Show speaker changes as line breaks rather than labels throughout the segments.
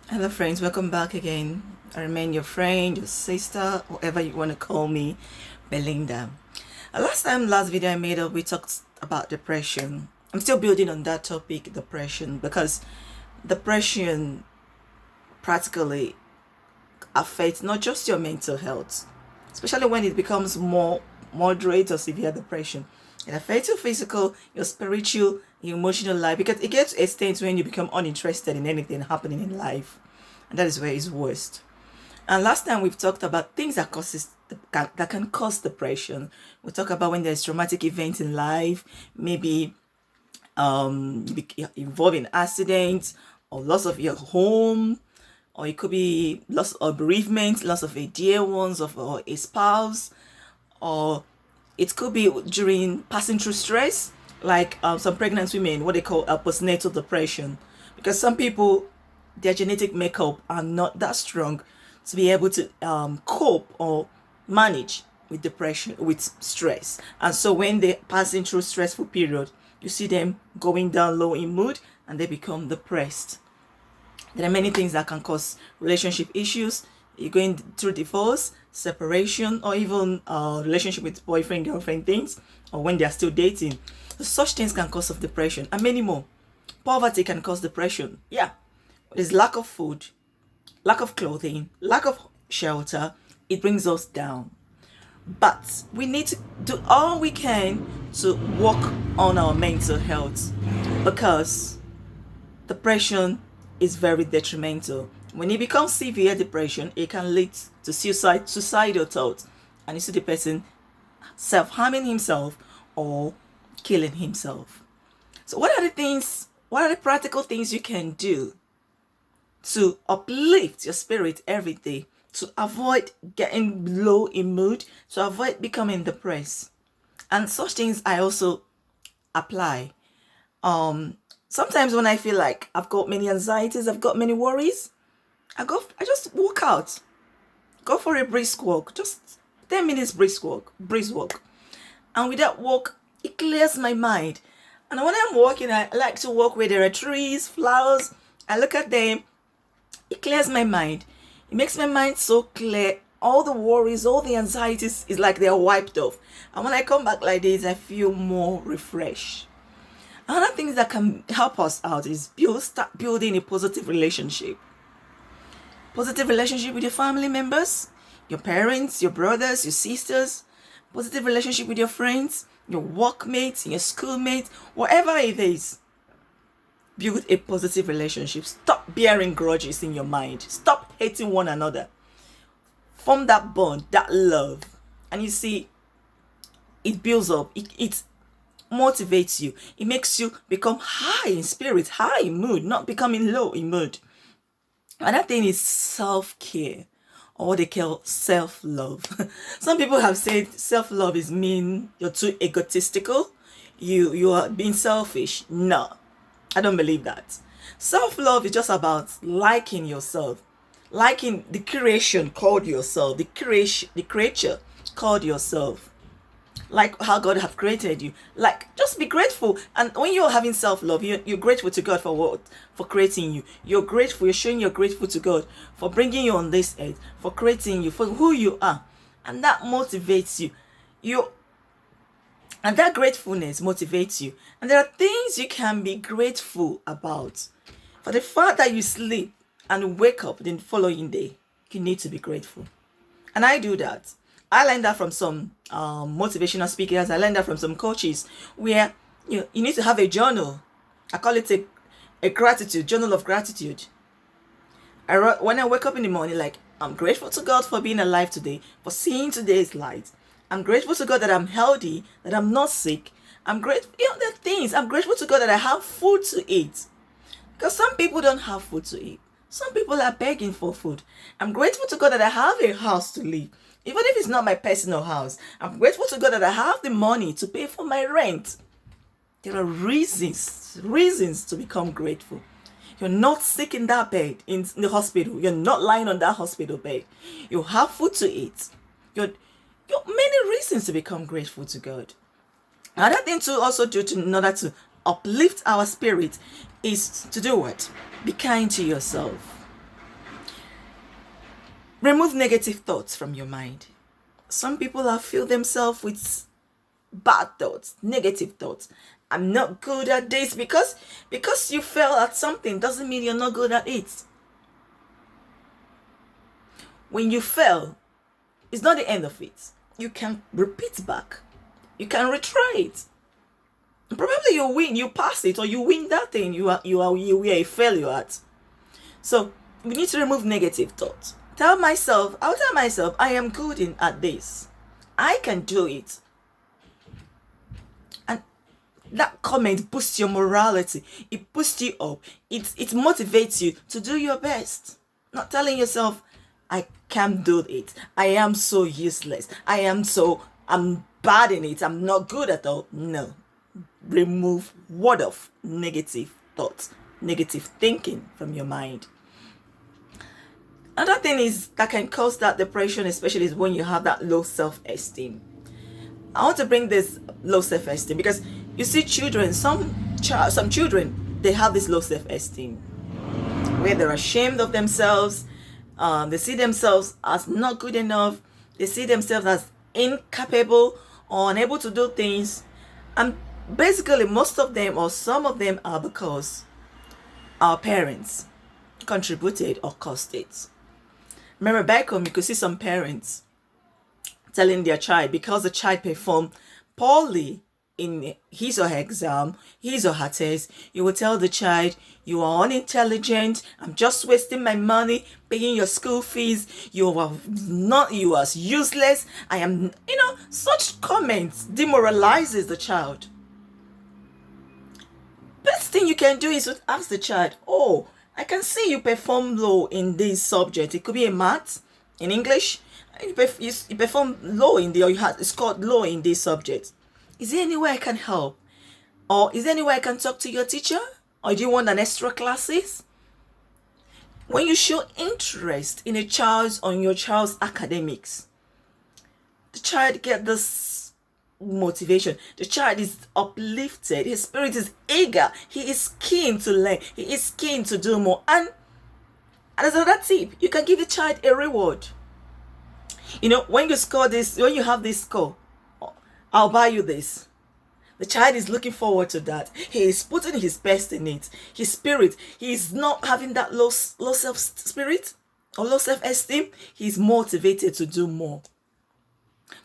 Hello, friends. Welcome back again. I remain your friend, your sister, whatever you want to call me, Belinda. Last video I made up, we talked about depression. I'm still building on that topic, depression, because depression practically affects not just your mental health, especially when it becomes more moderate or severe depression. It affects your physical, your spiritual, your emotional life, because it gets to a stage when you become uninterested in anything happening in life, and that is where it's worst. And last time we've talked about things that can cause depression. We talk about when there's traumatic events in life, maybe involving accidents or loss of your home, or it could be loss or bereavement, loss of a dear ones of or a spouse, or it could be during passing through stress, like some pregnant women, what they call a postnatal depression, because some people, their genetic makeup are not that strong to be able to cope or manage with depression, with stress. And so when they're passing through stressful period, you see them going down low in mood and they become depressed. There are many things that can cause relationship issues. You're going through divorce, separation, or even relationship with boyfriend, girlfriend things, or when they are still dating. Such things can cause of depression and many more. Poverty can cause depression. Yeah, there's lack of food, lack of clothing, lack of shelter. It brings us down. But we need to do all we can to work on our mental health, because depression is very detrimental. When it becomes severe depression, it can lead to suicidal thoughts, and you see the person self-harming himself or killing himself. So what are the practical things you can do to uplift your spirit every day, to avoid getting low in mood, to avoid becoming depressed? And such things I also apply. Sometimes when I feel like I've got many anxieties, I've got many worries, I just walk out, go for a brisk walk, just 10 minutes brisk walk. And with that walk, it clears my mind. And when I'm walking, I like to walk where there are trees, flowers. I look at them, it clears my mind. It makes my mind so clear. All the worries, all the anxieties is like they're wiped off. And when I come back like this, I feel more refreshed. Another thing that can help us out is start building a positive relationship. Positive relationship with your family members, your parents, your brothers, your sisters. Positive relationship with your friends, your workmates, your schoolmates, whatever it is. Build a positive relationship. Stop bearing grudges in your mind. Stop hating one another. Form that bond, that love. And you see, it builds up. It motivates you. It makes you become high in spirit, high in mood, not becoming low in mood. Another thing is self-care, or what they call self-love. Some people have said self-love is mean you're too egotistical, you are being selfish. No, I don't believe that. Self-love is just about liking yourself, liking the creation called yourself, the creature called yourself, like how God have created you. Like, just be grateful. And when you're having self-love, you're grateful to God for what? For creating you. You're grateful, you're showing you're grateful to God for bringing you on this earth, for creating you, for who you are. And that motivates you. And that gratefulness motivates you. And there are things you can be grateful about. For the fact that you sleep and wake up the following day, you need to be grateful. And I do that. I learned that from some motivational speakers. I learned that from some coaches, where you need to have a journal. I call it a gratitude journal of gratitude. When I wake up in the morning, like, I'm grateful to God for being alive today, for seeing today's light. I'm grateful to God that I'm healthy, that I'm not sick. I'm grateful, there are things. I'm grateful to God that I have food to eat. Because some people don't have food to eat. Some people are begging for food. I'm grateful to God that I have a house to live. Even if it's not my personal house, I'm grateful to God that I have the money to pay for my rent. There are reasons to become grateful. You're not sick in that bed in the hospital. You're not lying on that hospital bed. You have food to eat. You're many reasons to become grateful to God. Another thing to also do in order to uplift our spirit is to do what? Be kind to yourself. Remove negative thoughts from your mind. Some people have filled themselves with bad thoughts, negative thoughts. I'm not good at this because you fail at something doesn't mean you're not good at it. When you fail, it's not the end of it. You can repeat back. You can retry it. Probably you win, you pass it, or you win that thing you were a failure at. So we need to remove negative thoughts. I'll tell myself, I am good at this. I can do it. And that comment boosts your morality. It boosts you up. It motivates you to do your best. Not telling yourself, I can't do it. I am so useless. I'm bad in it. I'm not good at all. No. Remove word of negative thoughts, negative thinking from your mind. Another thing is that can cause that depression, especially, is when you have that low self-esteem. I want to bring this low self-esteem because you see children, some children, they have this low self-esteem where they're ashamed of themselves. They see themselves as not good enough. They see themselves as incapable or unable to do things. And basically, most of them or some of them are because our parents contributed or caused it. Remember back home, you could see some parents telling their child, because the child performed poorly in his or her exam, his or her test, you will tell the child, you are unintelligent, I'm just wasting my money paying your school fees, you are useless, I am, such comments demoralizes the child. Best thing you can do is to ask the child, oh, I can see you perform low in this subject. It could be a math, in English. You perform low in or you had scored low in this subject. Is there any way I can help? Or is there any way I can talk to your teacher? Or do you want an extra classes? When you show interest in your child's academics, the child gets this motivation. The child is uplifted. His spirit is eager. He is keen to learn. He is keen to do more. And as another tip, you can give the child a reward. When you score this, when you have this score, I'll buy you this. The child is looking forward to that. He is putting his best in it. His spirit, he is not having that low self-spirit or low self-esteem. He's motivated to do more.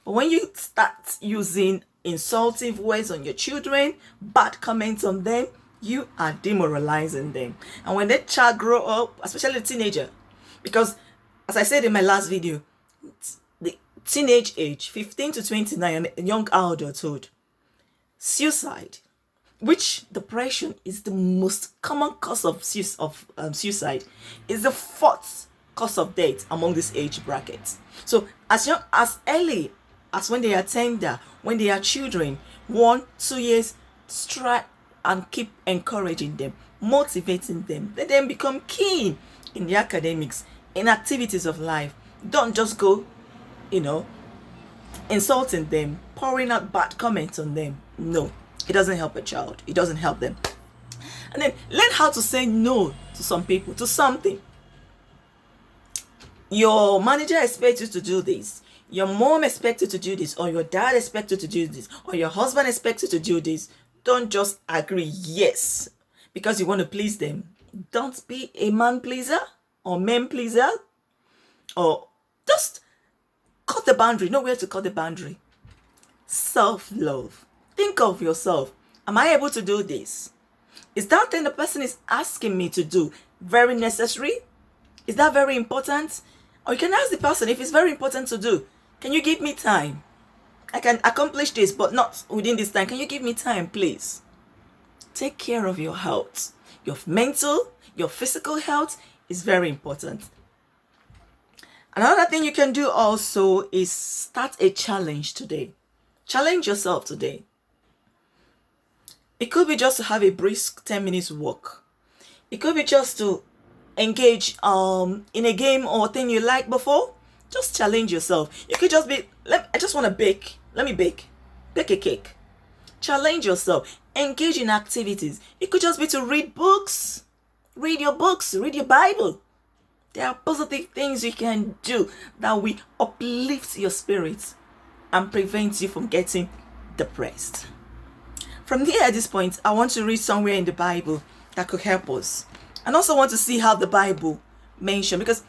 But when you start using insultive words on your children, bad comments on them, you are demoralizing them. And when that child grow up, especially a teenager, because as I said in my last video, the teenage age, 15 to 29, and young adulthood, suicide, which depression is the most common cause of suicide, is the fourth cause of death among this age bracket. So as early as when they are tender, when they are children, 1, 2 years, try and keep encouraging them, motivating them. Let them become keen in the academics, in activities of life. Don't just go, insulting them, pouring out bad comments on them. No, it doesn't help a child. It doesn't help them. And then learn how to say no to some people, to something. Your manager expects you to do this. Your mom expects you to do this, or your dad expects you to do this, or your husband expects you to do this. Don't just agree yes because you want to please them. Don't be a man pleaser or men pleaser, or just cut the boundary. Know where to cut the boundary. Self-love. Think of yourself. Am I able to do this? Is that thing the person is asking me to do very necessary? Is that very important? Or you can ask the person if it's very important to do. Can you give me time? I can accomplish this, but not within this time. Can you give me time, please? Take care of your health. Your mental, your physical health is very important. Another thing you can do also is start a challenge today. Challenge yourself today. It could be just to have a brisk 10 minutes walk. It could be just to engage in a game or thing you liked before. Just challenge yourself. It could just be, I just want to bake. Let me bake. Bake a cake. Challenge yourself. Engage in activities. It could just be to read books. Read your books. Read your Bible. There are positive things you can do that will uplift your spirit and prevent you from getting depressed. From here at this point, I want to read somewhere in the Bible that could help us. And also want to see how the Bible mentioned, because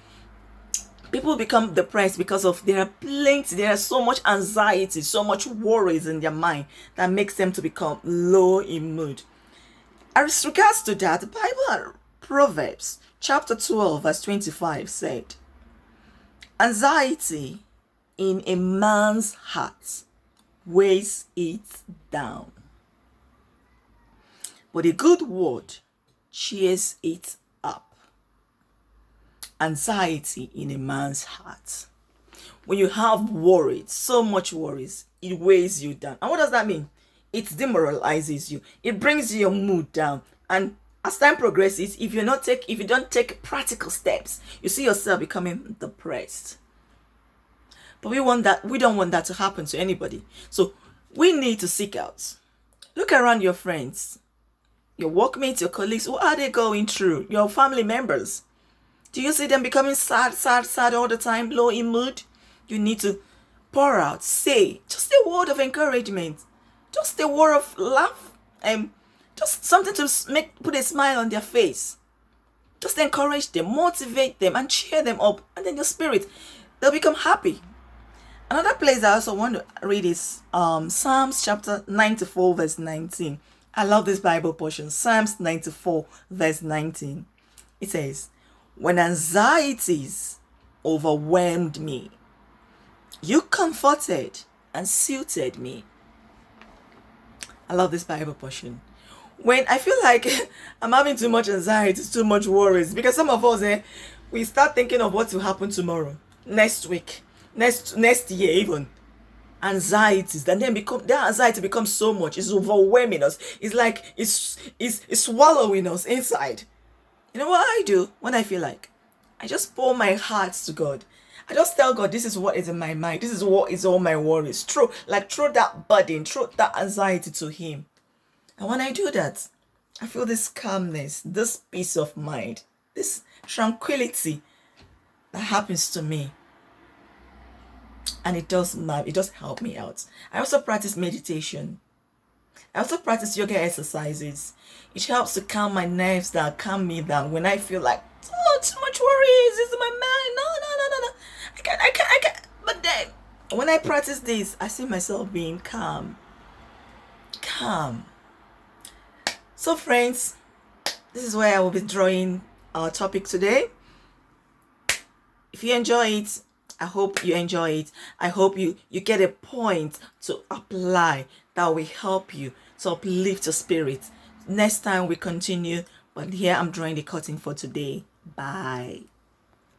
people become depressed because of there are so much anxiety, so much worries in their mind that makes them to become low in mood. As regards to that, the Bible, Proverbs chapter 12 verse 25 said, anxiety in a man's heart weighs it down, but a good word cheers it up. Anxiety in a man's heart. When you have worries, so much worries, it weighs you down. And what does that mean? It demoralizes you. It brings your mood down. And as time progresses, if you don't take practical steps, you see yourself becoming depressed. But we don't want that to happen to anybody. So we need to seek out. Look around your friends, your workmates, your colleagues. What are they going through? Your family members. Do you see them becoming sad all the time, low in mood? You need to pour out, say just a word of encouragement, just a word of laugh, and just something to put a smile on their face. Just encourage them, motivate them, and cheer them up, and then your spirit, they'll become happy. Another place I also want to read is Psalms chapter 94 verse 19. I love this Bible portion. Psalms 94 verse 19. It says, when anxieties overwhelmed me, you comforted and suited me. I love this Bible portion. When I feel like I'm having too much anxiety, too much worries, because some of us, we start thinking of what will happen tomorrow, next week, next year even. Anxieties, and then that anxiety becomes so much, it's overwhelming us. It's like it's swallowing us inside. You know what I do when I feel like? I just pour my heart to God. I just tell God, this is what is in my mind. This is what is all my worries. Throw that burden, throw that anxiety to Him. And when I do that, I feel this calmness, this peace of mind, this tranquility that happens to me. And it does help me out. I also practice meditation. I also practice yoga exercises. It helps to calm my nerves down, calm me down when I feel like, oh, too much worries, it's in my mind. No. I can't. But then, when I practice this, I see myself being calm. So friends, this is where I will be drawing our topic today. If you enjoy it, I hope you enjoy it. I hope you get a point to apply that will help you to uplift your spirit. Next time we continue, but here I'm drawing the curtain for today. Bye.